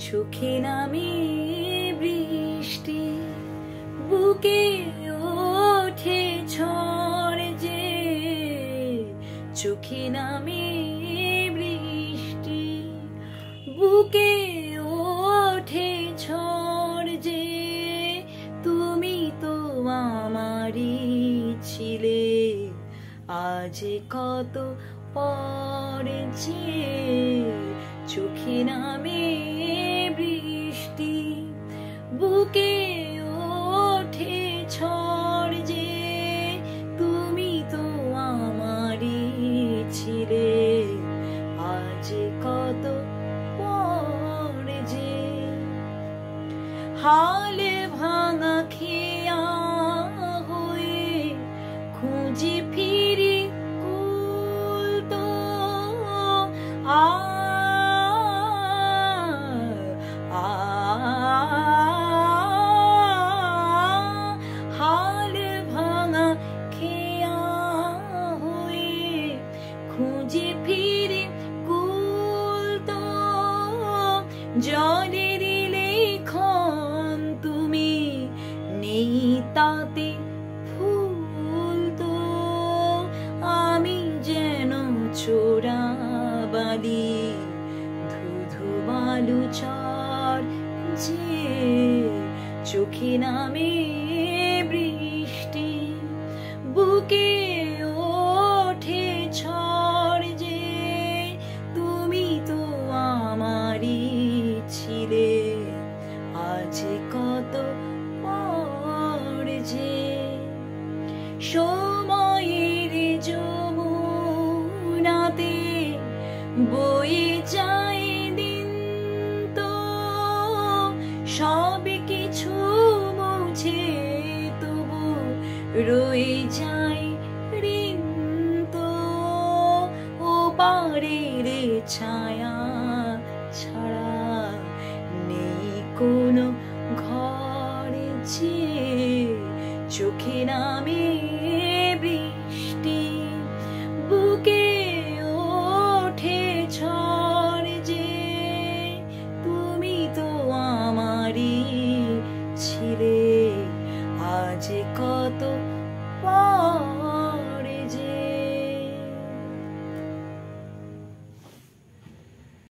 চোখে নামে বৃষ্টি, বুকে ওঠে ঝড় যে, চোখে নামে বৃষ্টি, বুকে ওঠে ঝড় যে, তুমি তো আমারই ছিলে, আজ কত পরে যে, চোখে নামে বৃষ্টি, বুকে ওঠে ঝড় যে, তুমি তো আমারই ছিলে, আজ কত পরে যে। হাল ভাঙা খেয়া হয়ে খুঁজে ফিরি কুল তো, হাল ভাঙা খেয়া হয়ে খুঁজে ফিরি কুল তো, জলের লেখন তুমি নেই তাতে ফুল তো, আমি যেন চোরাবালি ধুধু বালু চর যে, চোখে নামে বৃষ্টি, বুকে ওঠে ঝড় যে, তুমি তো আমারই ছিলে, আজ কত পরে যে। সময়ের যমুনাতে বয়ে যায় দিন তো, সব কিছু মুছে তবু রয়ে যায় ঋণ তো, ও পারের ছায়া ছাড়া নেই কোনো ঘর যে, চোখে নামে